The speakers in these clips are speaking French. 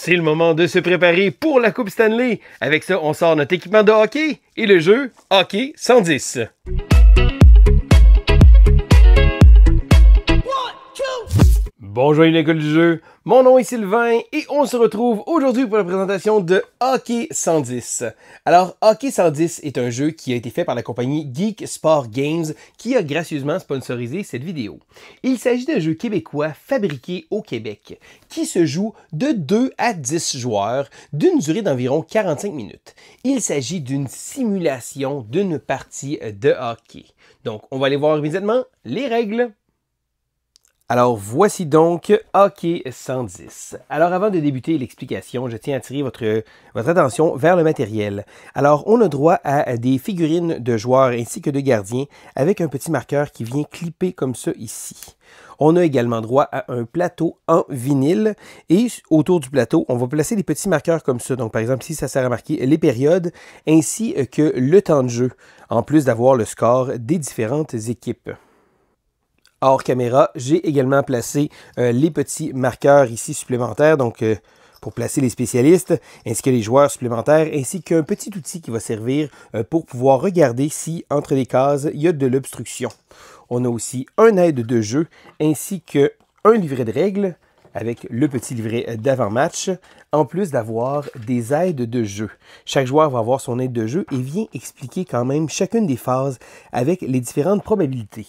C'est le moment de se préparer pour la Coupe Stanley. Avec ça, on sort notre équipement de hockey et le jeu Hockey 110. Bonjour à l'école du jeu, mon nom est Sylvain et on se retrouve aujourd'hui pour la présentation de Hockey 110. Alors, Hockey 110 est un jeu qui a été fait par la compagnie Geek Sport Games qui a gracieusement sponsorisé cette vidéo. Il s'agit d'un jeu québécois fabriqué au Québec qui se joue de 2 à 10 joueurs d'une durée d'environ 45 minutes. Il s'agit d'une simulation d'une partie de hockey. Donc, on va aller voir immédiatement les règles. Alors, voici donc Hockey 110. Alors, avant de débuter l'explication, je tiens à attirer votre attention vers le matériel. Alors, on a droit à des figurines de joueurs ainsi que de gardiens avec un petit marqueur qui vient clipper comme ça ici. On a également droit à un plateau en vinyle et autour du plateau, on va placer des petits marqueurs comme ça. Donc, par exemple, ici, ça sert à marquer les périodes ainsi que le temps de jeu, en plus d'avoir le score des différentes équipes. Hors caméra, j'ai également placé les petits marqueurs ici supplémentaires, donc pour placer les spécialistes, ainsi que les joueurs supplémentaires, ainsi qu'un petit outil qui va servir pour pouvoir regarder si entre les cases, il y a de l'obstruction. On a aussi un aide de jeu, ainsi qu'un livret de règles, avec le petit livret d'avant-match, en plus d'avoir des aides de jeu. Chaque joueur va avoir son aide de jeu et vient expliquer quand même chacune des phases avec les différentes probabilités.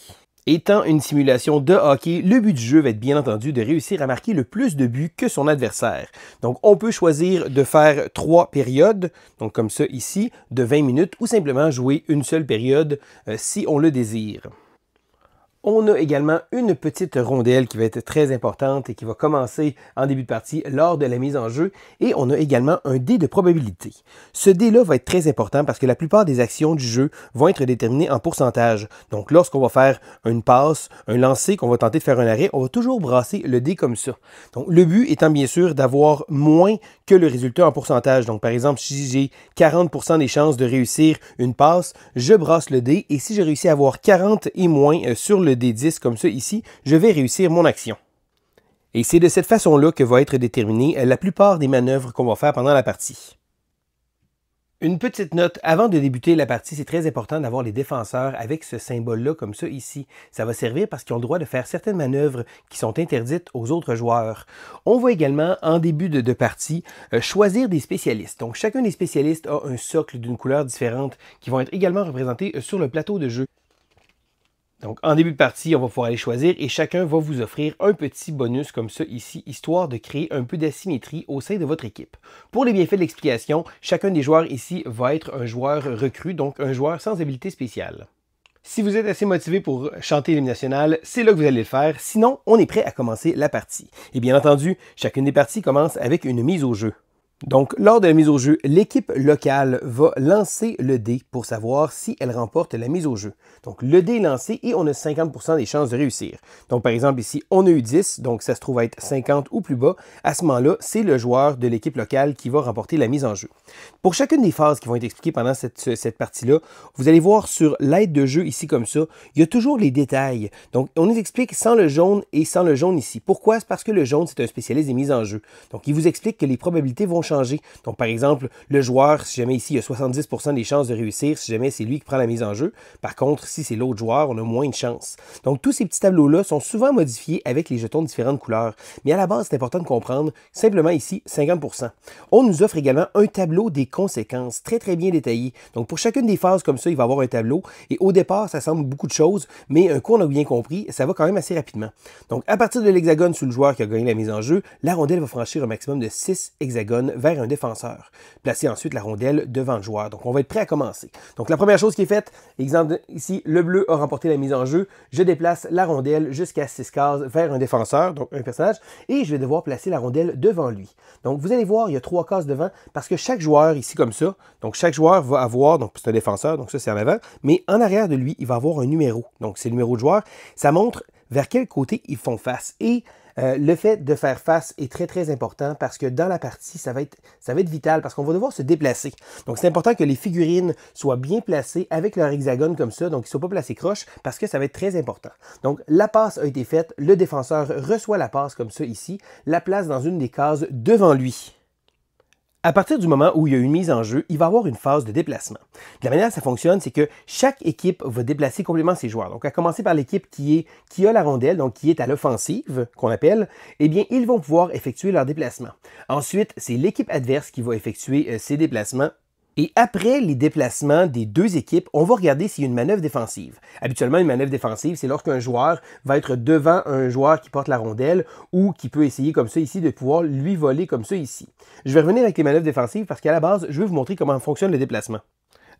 Étant une simulation de hockey, le but du jeu va être bien entendu de réussir à marquer le plus de buts que son adversaire. Donc on peut choisir de faire 3 périodes, donc comme ça ici, de 20 minutes, ou simplement jouer une seule période si on le désire. On a également une petite rondelle qui va être très importante et qui va commencer en début de partie lors de la mise en jeu. Et on a également un dé de probabilité. Ce dé-là va être très important parce que la plupart des actions du jeu vont être déterminées en pourcentage. Donc lorsqu'on va faire une passe, un lancer, qu'on va tenter de faire un arrêt, on va toujours brasser le dé comme ça. Donc le but étant bien sûr d'avoir moins que le résultat en pourcentage. Donc par exemple, si j'ai 40% des chances de réussir une passe, je brasse le dé. Et si je réussis à avoir 40 et moins sur le dé 10 comme ça ici, je vais réussir mon action. Et c'est de cette façon-là que va être déterminée la plupart des manœuvres qu'on va faire pendant la partie. Une petite note, avant de débuter la partie, c'est très important d'avoir les défenseurs avec ce symbole-là comme ça ici. Ça va servir parce qu'ils ont le droit de faire certaines manœuvres qui sont interdites aux autres joueurs. On va également, en début de partie, choisir des spécialistes. Donc chacun des spécialistes a un socle d'une couleur différente qui vont être également représentés sur le plateau de jeu. Donc, en début de partie, on va pouvoir aller choisir et chacun va vous offrir un petit bonus comme ça ici, histoire de créer un peu d'asymétrie au sein de votre équipe. Pour les bienfaits de l'explication, chacun des joueurs ici va être un joueur recru, donc un joueur sans habilité spéciale. Si vous êtes assez motivé pour chanter l'hymne national, c'est là que vous allez le faire. Sinon, on est prêt à commencer la partie. Et bien entendu, chacune des parties commence avec une mise au jeu. Donc, lors de la mise au jeu, l'équipe locale va lancer le dé pour savoir si elle remporte la mise au jeu. Donc, le dé est lancé et on a 50% des chances de réussir. Donc, par exemple, ici, on a eu 10, donc ça se trouve être 50 ou plus bas. À ce moment-là, c'est le joueur de l'équipe locale qui va remporter la mise en jeu. Pour chacune des phases qui vont être expliquées pendant cette partie-là, vous allez voir sur l'aide de jeu ici comme ça, il y a toujours les détails. Donc, on nous explique sans le jaune et sans le jaune ici. Pourquoi? C'est parce que le jaune, c'est un spécialiste des mises en jeu. Donc, il vous explique que les probabilités vont changer. Donc, par exemple, le joueur, si jamais ici, il y a 70% des chances de réussir, si jamais c'est lui qui prend la mise en jeu. Par contre, si c'est l'autre joueur, on a moins de chances. Donc, tous ces petits tableaux-là sont souvent modifiés avec les jetons de différentes couleurs. Mais à la base, c'est important de comprendre, simplement ici, 50%. On nous offre également un tableau des conséquences, très très bien détaillé. Donc, pour chacune des phases comme ça, il va y avoir un tableau. Et au départ, ça semble beaucoup de choses, mais un coup, on a bien compris, ça va quand même assez rapidement. Donc, à partir de l'hexagone sous le joueur qui a gagné la mise en jeu, la rondelle va franchir un maximum de 6 hexagones vers un défenseur. Placez ensuite la rondelle devant le joueur. Donc, on va être prêt à commencer. Donc, la première chose qui est faite, exemple ici, le bleu a remporté la mise en jeu. Je déplace la rondelle jusqu'à 6 cases vers un défenseur, donc un personnage, et je vais devoir placer la rondelle devant lui. Donc, vous allez voir, il y a 3 cases devant parce que chaque joueur ici comme ça, donc chaque joueur va avoir, donc c'est un défenseur, donc ça c'est en avant, mais en arrière de lui, il va avoir un numéro. Donc, c'est le numéro de joueur. Ça montre vers quel côté ils font face. Et le fait de faire face est très très important parce que dans la partie, ça va être vital parce qu'on va devoir se déplacer. Donc c'est important que les figurines soient bien placées avec leur hexagone comme ça, donc ils ne soient pas placés croche parce que ça va être très important. Donc la passe a été faite, le défenseur reçoit la passe comme ça ici, la place dans une des cases devant lui. À partir du moment où il y a une mise en jeu, il va y avoir une phase de déplacement. La manière dont ça fonctionne, c'est que chaque équipe va déplacer complètement ses joueurs. Donc, à commencer par l'équipe qui a la rondelle, donc qui est à l'offensive, qu'on appelle, eh bien, ils vont pouvoir effectuer leur déplacement. Ensuite, c'est l'équipe adverse qui va effectuer ses déplacements. Et après les déplacements des deux équipes, on va regarder s'il y a une manœuvre défensive. Habituellement, une manœuvre défensive, c'est lorsqu'un joueur va être devant un joueur qui porte la rondelle ou qui peut essayer comme ça ici de pouvoir lui voler comme ça ici. Je vais revenir avec les manœuvres défensives parce qu'à la base, je vais vous montrer comment fonctionne le déplacement.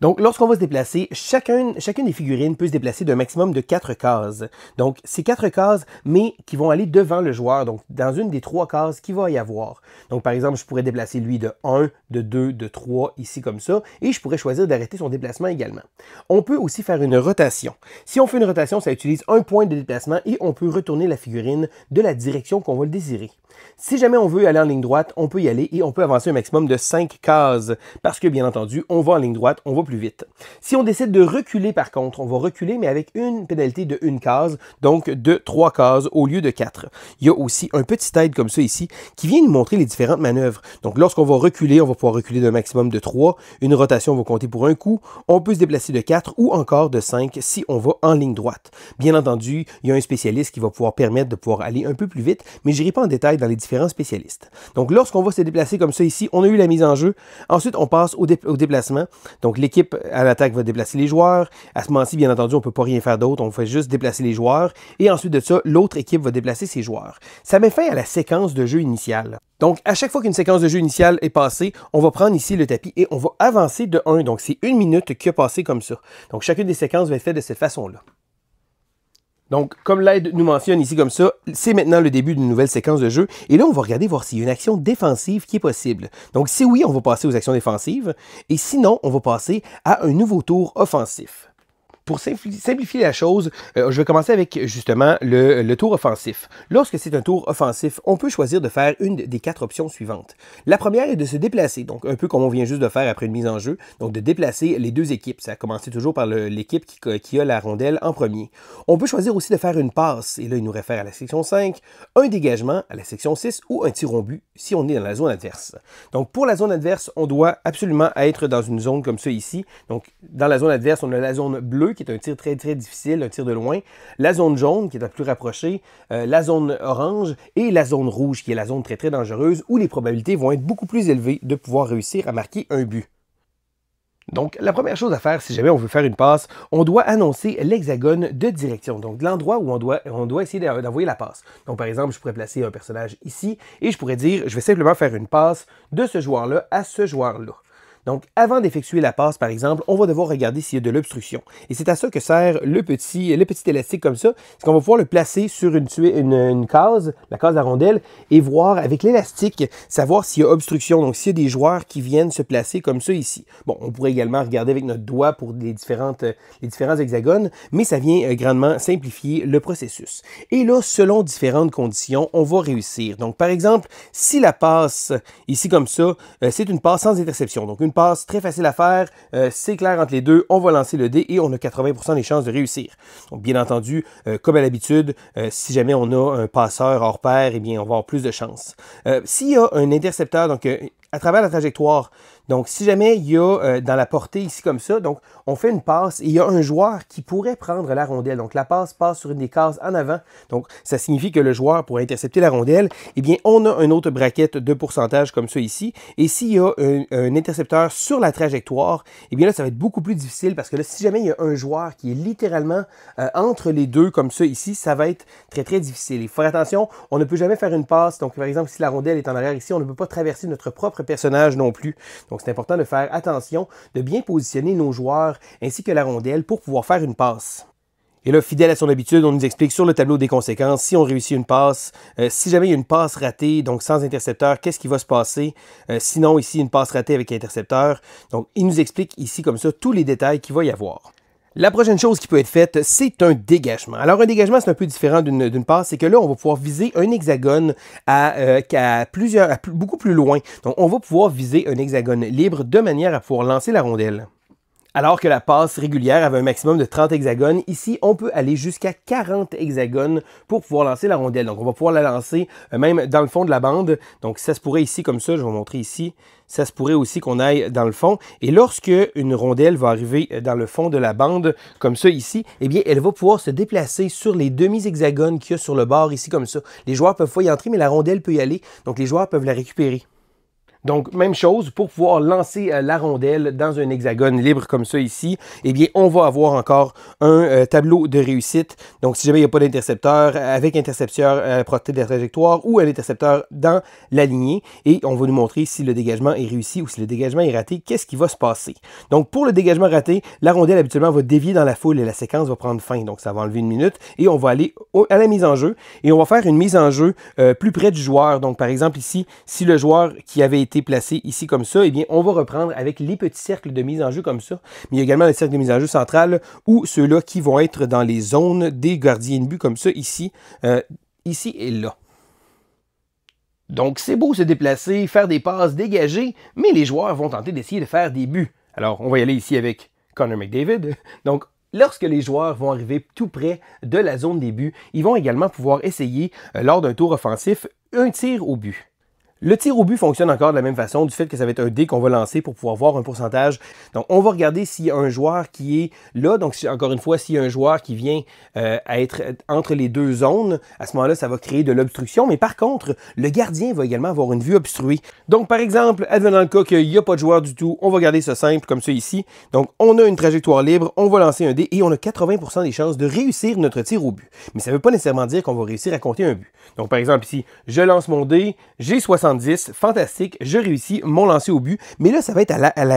Donc, lorsqu'on va se déplacer, chacune des figurines peut se déplacer d'un maximum de 4 cases. Donc, ces 4 cases, mais qui vont aller devant le joueur, donc dans une des 3 cases qu'il va y avoir. Donc, par exemple, je pourrais déplacer lui de 1, de 2, de 3, ici comme ça, et je pourrais choisir d'arrêter son déplacement également. On peut aussi faire une rotation. Si on fait une rotation, ça utilise un point de déplacement et on peut retourner la figurine de la direction qu'on va le désirer. Si jamais on veut aller en ligne droite, on peut y aller et on peut avancer un maximum de 5 cases parce que, bien entendu, on va en ligne droite, on va plus vite. Si on décide de reculer, par contre, on va reculer, mais avec une pénalité de 1 case, donc de 3 cases au lieu de 4. Il y a aussi un petit aide comme ça ici qui vient nous montrer les différentes manœuvres. Donc, lorsqu'on va reculer, on va pouvoir reculer d'un maximum de 3. Une rotation va compter pour un coup. On peut se déplacer de 4 ou encore de 5 si on va en ligne droite. Bien entendu, il y a un spécialiste qui va pouvoir permettre de pouvoir aller un peu plus vite, mais je n'irai pas en détail dans les différents spécialistes. Donc, lorsqu'on va se déplacer comme ça ici, on a eu la mise en jeu. Ensuite, on passe au déplacement. Donc, l'équipe à l'attaque va déplacer les joueurs. À ce moment-ci, bien entendu, on ne peut pas rien faire d'autre. On fait juste déplacer les joueurs. Et ensuite de ça, l'autre équipe va déplacer ses joueurs. Ça met fin à la séquence de jeu initiale. Donc, à chaque fois qu'une séquence de jeu initiale est passée, on va prendre ici le tapis et on va avancer de 1. Donc, c'est 1 minute qui a passé comme ça. Donc, chacune des séquences va être faite de cette façon-là. Donc, comme l'aide nous mentionne ici comme ça, c'est maintenant le début d'une nouvelle séquence de jeu. Et là, on va regarder voir s'il y a une action défensive qui est possible. Donc, si oui, on va passer aux actions défensives. Et sinon, on va passer à un nouveau tour offensif. Pour simplifier la chose, je vais commencer avec justement le tour offensif. Lorsque c'est un tour offensif, on peut choisir de faire une des 4 options suivantes. La première est de se déplacer, donc un peu comme on vient juste de faire après une mise en jeu, donc de déplacer les deux équipes. Ça a commencé toujours par l'équipe qui a la rondelle en premier. On peut choisir aussi de faire une passe, et là il nous réfère à la section 5, un dégagement à la section 6 ou un tir au but si on est dans la zone adverse. Donc pour la zone adverse, on doit absolument être dans une zone comme ça ici. Donc dans la zone adverse, on a la zone bleue qui est un tir très très difficile, un tir de loin, la zone jaune qui est la plus rapprochée, la zone orange et la zone rouge qui est la zone très très dangereuse où les probabilités vont être beaucoup plus élevées de pouvoir réussir à marquer un but. Donc, la première chose à faire, si jamais on veut faire une passe, on doit annoncer l'hexagone de direction, donc l'endroit où on doit essayer d'envoyer la passe. Donc, par exemple, je pourrais placer un personnage ici et je pourrais dire, je vais simplement faire une passe de ce joueur-là à ce joueur-là. Donc, avant d'effectuer la passe, par exemple, on va devoir regarder s'il y a de l'obstruction. Et c'est à ça que sert le petit élastique comme ça. C'est qu'on va pouvoir le placer sur une case, la case à rondelle, et voir avec l'élastique, savoir s'il y a obstruction. Donc, s'il y a des joueurs qui viennent se placer comme ça ici. Bon, on pourrait également regarder avec notre doigt pour les différents hexagones, mais ça vient grandement simplifier le processus. Et là, selon différentes conditions, on va réussir. Donc, par exemple, si la passe, ici comme ça, c'est une passe sans interception. Donc, une passe très facile à faire, c'est clair entre les deux, on va lancer le dé et on a 80% des chances de réussir. Donc, bien entendu, comme à l'habitude, si jamais on a un passeur hors pair, eh bien, on va avoir plus de chances. S'il y a un intercepteur, donc à travers la trajectoire, donc si jamais il y a dans la portée ici comme ça, donc on fait une passe et il y a un joueur qui pourrait prendre la rondelle. Donc la passe passe sur une des cases en avant. Donc ça signifie que le joueur pourrait intercepter la rondelle. Eh bien, on a une autre braquette de pourcentage comme ça ici. Et s'il y a un intercepteur sur la trajectoire, eh bien là, ça va être beaucoup plus difficile parce que là, si jamais il y a un joueur qui est littéralement entre les deux comme ça ici, ça va être très très difficile. Il faut faire attention, on ne peut jamais faire une passe. Donc par exemple, si la rondelle est en arrière ici, on ne peut pas traverser notre propre personnage non plus. Donc c'est important de faire attention, de bien positionner nos joueurs ainsi que la rondelle pour pouvoir faire une passe. Et là, fidèle à son habitude, on nous explique sur le tableau des conséquences, si on réussit une passe, si jamais il y a une passe ratée, donc sans intercepteur, qu'est-ce qui va se passer? Sinon, ici, une passe ratée avec intercepteur. Donc, il nous explique ici comme ça tous les détails qu'il va y avoir. La prochaine chose qui peut être faite, c'est un dégagement. Alors, un dégagement, c'est un peu différent d'une passe. C'est que là, on va pouvoir viser un hexagone beaucoup plus loin. Donc, on va pouvoir viser un hexagone libre de manière à pouvoir lancer la rondelle. Alors que la passe régulière avait un maximum de 30 hexagones, ici, on peut aller jusqu'à 40 hexagones pour pouvoir lancer la rondelle. Donc, on va pouvoir la lancer même dans le fond de la bande. Donc, ça se pourrait ici, comme ça, je vais vous montrer ici, ça se pourrait aussi qu'on aille dans le fond. Et lorsque une rondelle va arriver dans le fond de la bande, comme ça ici, eh bien, elle va pouvoir se déplacer sur les demi-hexagones qu'il y a sur le bord ici, comme ça. Les joueurs peuvent pas y entrer, mais la rondelle peut y aller. Donc, les joueurs peuvent la récupérer. Donc, même chose, pour pouvoir lancer la rondelle dans un hexagone libre comme ça ici, eh bien, on va avoir encore un tableau de réussite. Donc, si jamais il n'y a pas d'intercepteur, avec intercepteur à la portée de la trajectoire ou un intercepteur dans la lignée, et on va nous montrer si le dégagement est réussi ou si le dégagement est raté, qu'est-ce qui va se passer. Donc, pour le dégagement raté, la rondelle habituellement va dévier dans la foule et la séquence va prendre fin. Donc, ça va enlever 1 minute et on va aller à la mise en jeu et on va faire une mise en jeu plus près du joueur. Donc, par exemple, ici, si le joueur qui avait été placé ici comme ça, eh bien, on va reprendre avec les petits cercles de mise en jeu comme ça. Mais il y a également le cercle de mise en jeu central ou ceux-là qui vont être dans les zones des gardiens de but comme ça ici, ici et là. Donc, c'est beau se déplacer, faire des passes dégagées, mais les joueurs vont tenter d'essayer de faire des buts. Alors, on va y aller ici avec Connor McDavid. Donc, lorsque les joueurs vont arriver tout près de la zone des buts, ils vont également pouvoir essayer, lors d'un tour offensif, un tir au but. Le tir au but fonctionne encore de la même façon, du fait que ça va être un dé qu'on va lancer pour pouvoir voir un pourcentage. Donc, on va regarder s'il y a un joueur qui est là. Donc, encore une fois, s'il y a un joueur qui vient à être entre les deux zones, à ce moment-là, ça va créer de l'obstruction. Mais par contre, le gardien va également avoir une vue obstruée. Donc, par exemple, advenant le cas qu'il n'y a pas de joueur du tout, on va garder ça simple, comme ça ici. Donc, on a une trajectoire libre, on va lancer un dé et on a 80% des chances de réussir notre tir au but. Mais ça ne veut pas nécessairement dire qu'on va réussir à compter un but. Donc, par exemple, ici, je lance mon dé, j'ai 70, fantastique, je réussis mon lancer au but, mais là, ça va être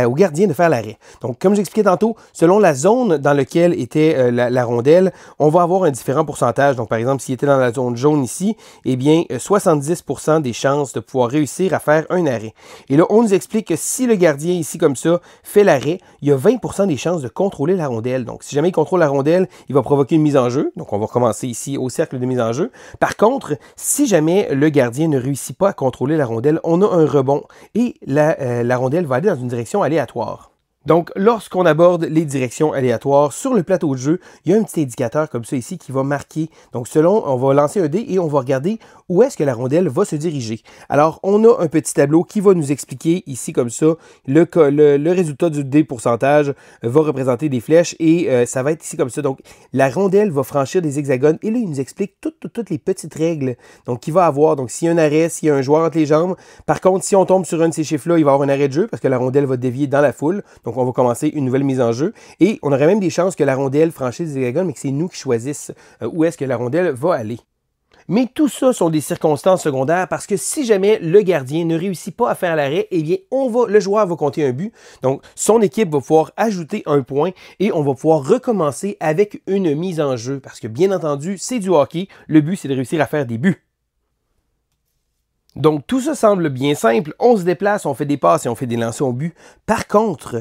au gardien de faire l'arrêt. Donc, comme j'expliquais tantôt, selon la zone dans laquelle était la rondelle, on va avoir un différent pourcentage. Donc, par exemple, s'il était dans la zone jaune ici, eh bien, 70% des chances de pouvoir réussir à faire un arrêt. Et là, on nous explique que si le gardien ici, comme ça, fait l'arrêt, il y a 20% des chances de contrôler la rondelle. Donc, si jamais il contrôle la rondelle, il va provoquer une mise en jeu. Donc, on va commencer ici au cercle de mise en jeu. Par contre, si jamais le gardien ne réussit pas à contrôler la rondelle, on a un rebond et la rondelle va aller dans une direction aléatoire. Donc, lorsqu'on aborde les directions aléatoires sur le plateau de jeu, il y a un petit indicateur comme ça ici qui va marquer. Donc, on va lancer un dé et on va regarder où est-ce que la rondelle va se diriger. Alors, on a un petit tableau qui va nous expliquer ici comme ça, le résultat du dé pourcentage va représenter des flèches et ça va être ici comme ça. Donc, la rondelle va franchir des hexagones et là, il nous explique toutes les petites règles qu'il va avoir. Donc, s'il y a un arrêt, s'il y a un joueur entre les jambes. Par contre, si on tombe sur un de ces chiffres-là, il va y avoir un arrêt de jeu parce que la rondelle va dévier dans la foule. Donc, on va commencer une nouvelle mise en jeu. Et on aurait même des chances que la rondelle franchisse des hexagones, mais que c'est nous qui choisissent où est-ce que la rondelle va aller. Mais tout ça sont des circonstances secondaires parce que si jamais le gardien ne réussit pas à faire l'arrêt, eh bien, le joueur va compter un but. Donc, son équipe va pouvoir ajouter un point et on va pouvoir recommencer avec une mise en jeu. Parce que, bien entendu, c'est du hockey. Le but, c'est de réussir à faire des buts. Donc, tout ça semble bien simple. On se déplace, on fait des passes et on fait des lancers au but. Par contre,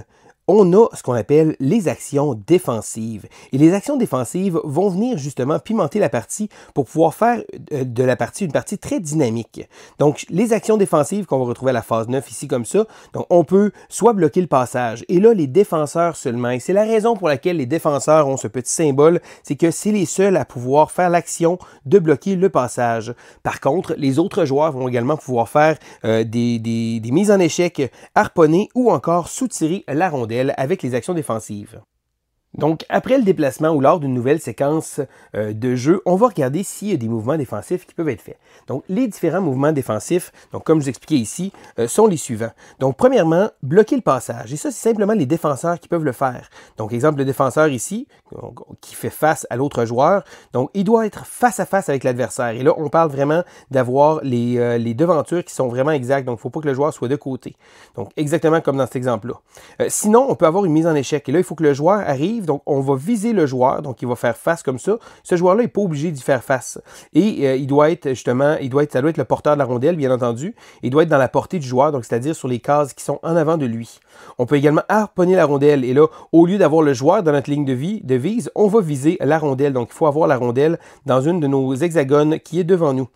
on a ce qu'on appelle les actions défensives. Et les actions défensives vont venir justement pimenter la partie pour pouvoir faire de la partie une partie très dynamique. Donc, les actions défensives qu'on va retrouver à la phase 9 ici comme ça, donc on peut soit bloquer le passage. Et là, les défenseurs seulement. Et c'est la raison pour laquelle les défenseurs ont ce petit symbole, c'est que c'est les seuls à pouvoir faire l'action de bloquer le passage. Par contre, les autres joueurs vont également pouvoir faire des mises en échec, harponner ou encore soutirer la rondelle avec les actions défensives. Donc, après le déplacement ou lors d'une nouvelle séquence de jeu, on va regarder s'il y a des mouvements défensifs qui peuvent être faits. Donc, les différents mouvements défensifs, donc comme je vous expliquais ici, sont les suivants. Donc, premièrement, bloquer le passage. Et ça, c'est simplement les défenseurs qui peuvent le faire. Donc, exemple, le défenseur ici, qui fait face à l'autre joueur, donc, il doit être face à face avec l'adversaire. Et là, on parle vraiment d'avoir les devantures qui sont vraiment exactes. Donc, il ne faut pas que le joueur soit de côté. Donc, exactement comme dans cet exemple-là. Sinon, on peut avoir une mise en échec. Et là, il faut que le joueur arrive. Donc, on va viser le joueur, donc il va faire face comme ça. Ce joueur-là n'est pas obligé d'y faire face. Et il doit être justement, ça doit être le porteur de la rondelle, bien entendu. Il doit être dans la portée du joueur, donc c'est-à-dire sur les cases qui sont en avant de lui. On peut également harponner la rondelle. Et là, au lieu d'avoir le joueur dans notre ligne de vise, on va viser la rondelle. Donc, il faut avoir la rondelle dans une de nos hexagones qui est devant nous.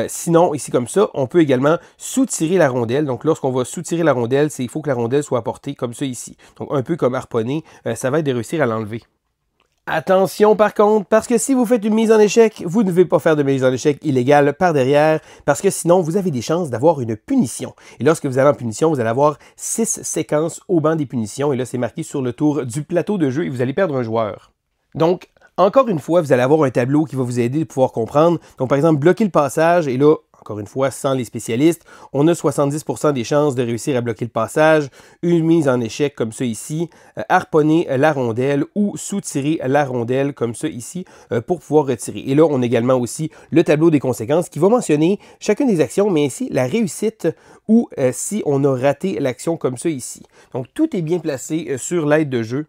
Sinon, ici comme ça, on peut également soutirer la rondelle. Donc lorsqu'on va soutirer la rondelle, il faut que la rondelle soit apportée comme ça ici. Donc un peu comme harponner, ça va être de réussir à l'enlever. Attention par contre, parce que si vous faites une mise en échec, vous ne devez pas faire de mise en échec illégale par derrière, parce que sinon vous avez des chances d'avoir une punition. Et lorsque vous allez en punition, vous allez avoir 6 séquences au banc des punitions, et là c'est marqué sur le tour du plateau de jeu et vous allez perdre un joueur. Donc, encore une fois, vous allez avoir un tableau qui va vous aider à pouvoir comprendre. Donc par exemple, bloquer le passage, et là, encore une fois, sans les spécialistes, on a 70% des chances de réussir à bloquer le passage, une mise en échec comme ça ici, harponner la rondelle ou soutirer la rondelle comme ça ici pour pouvoir retirer. Et là, on a également aussi le tableau des conséquences qui va mentionner chacune des actions, mais ainsi la réussite ou si on a raté l'action comme ça ici. Donc, tout est bien placé sur l'aide de jeu.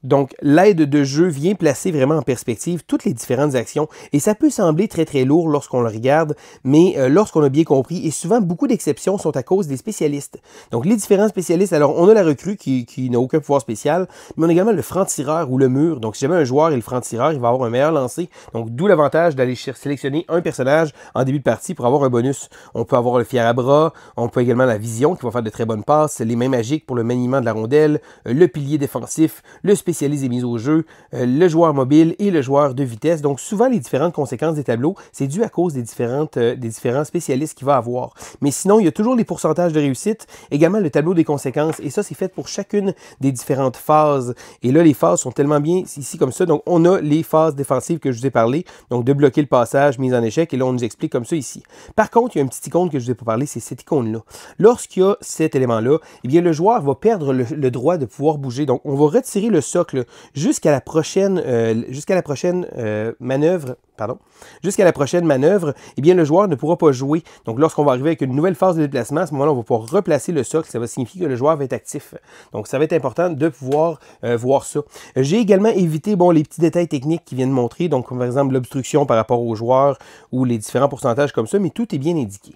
Donc, l'aide de jeu vient placer vraiment en perspective toutes les différentes actions et ça peut sembler très très lourd lorsqu'on le regarde, mais lorsqu'on a bien compris, et souvent beaucoup d'exceptions sont à cause des spécialistes. Donc, les différents spécialistes, alors on a la recrue qui n'a aucun pouvoir spécial, mais on a également le franc-tireur ou le mur. Donc, si jamais un joueur est le franc-tireur, il va avoir un meilleur lancer. Donc, d'où l'avantage d'aller sélectionner un personnage en début de partie pour avoir un bonus. On peut avoir le fier à bras, on peut également la vision qui va faire de très bonnes passes, les mains magiques pour le maniement de la rondelle, le pilier défensif, le spécialiste est mis au jeu, le joueur mobile et le joueur de vitesse. Donc souvent, les différentes conséquences des tableaux, c'est dû à cause des différents spécialistes qu'il va avoir. Mais sinon, il y a toujours les pourcentages de réussite, également le tableau des conséquences, et ça, c'est fait pour chacune des différentes phases. Et là, les phases sont tellement bien ici comme ça. Donc, on a les phases défensives que je vous ai parlé, donc de bloquer le passage, mise en échec, et là, on nous explique comme ça ici. Par contre, il y a une petite icône que je ne vous ai pas parlé, c'est cette icône-là. Lorsqu'il y a cet élément-là, eh bien, le joueur va perdre le droit de pouvoir bouger. Donc, on va retirer le socle jusqu'à la prochaine manœuvre. Jusqu'à la prochaine manœuvre, eh bien, le joueur ne pourra pas jouer. Donc, lorsqu'on va arriver avec une nouvelle phase de déplacement, à ce moment-là, on va pouvoir replacer le socle. Ça va signifier que le joueur va être actif. Donc, ça va être important de pouvoir voir ça. J'ai également évité les petits détails techniques qui viennent montrer. Donc, comme par exemple, l'obstruction par rapport aux joueurs ou les différents pourcentages comme ça, mais tout est bien indiqué.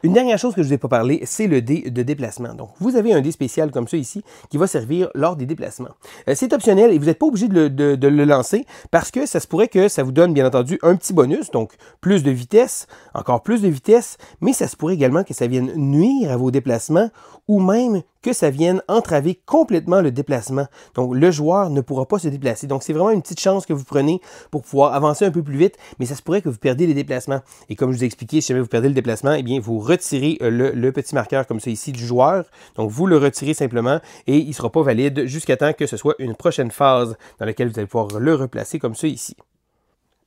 Une dernière chose que je ne vous ai pas parlé, c'est le dé de déplacement. Donc, vous avez un dé spécial comme ça ici qui va servir lors des déplacements. C'est optionnel et vous n'êtes pas obligé de le lancer parce que ça se pourrait que ça vous donne, bien entendu, un petit bonus, donc plus de vitesse, encore plus de vitesse, mais ça se pourrait également que ça vienne nuire à vos déplacements ou même que ça vienne entraver complètement le déplacement. Donc, le joueur ne pourra pas se déplacer. Donc, c'est vraiment une petite chance que vous prenez pour pouvoir avancer un peu plus vite, mais ça se pourrait que vous perdiez les déplacements. Et comme je vous ai expliqué, si jamais vous perdez le déplacement, eh bien, vous retirez le petit marqueur comme ça ici du joueur. Donc, vous le retirez simplement et il ne sera pas valide jusqu'à temps que ce soit une prochaine phase dans laquelle vous allez pouvoir le replacer comme ça ici.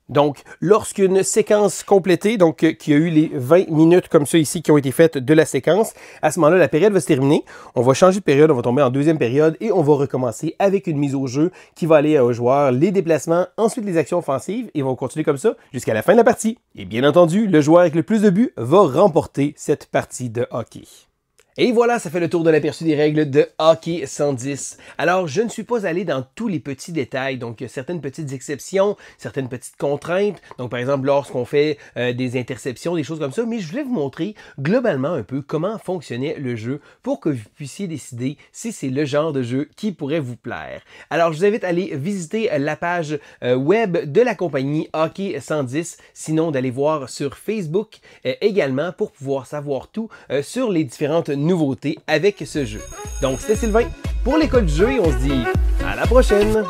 Donc, lorsqu'une séquence complétée, donc qu'il y a eu les 20 minutes comme ça ici qui ont été faites de la séquence, à ce moment-là, la période va se terminer. On va changer de période, on va tomber en deuxième période et on va recommencer avec une mise au jeu qui va aller au joueur, les déplacements, ensuite les actions offensives et vont continuer comme ça jusqu'à la fin de la partie. Et bien entendu, le joueur avec le plus de buts va remporter cette partie de hockey. Et voilà, ça fait le tour de l'aperçu des règles de Hockey 110. Alors, je ne suis pas allé dans tous les petits détails, donc il y a certaines petites exceptions, certaines petites contraintes, donc par exemple lorsqu'on fait des interceptions, des choses comme ça, mais je voulais vous montrer globalement un peu comment fonctionnait le jeu pour que vous puissiez décider si c'est le genre de jeu qui pourrait vous plaire. Alors, je vous invite à aller visiter la page web de la compagnie Hockey 110, sinon d'aller voir sur Facebook également pour pouvoir savoir tout sur les différentes nouveautés avec ce jeu. Donc, c'était Sylvain pour l'école du jeu et on se dit à la prochaine!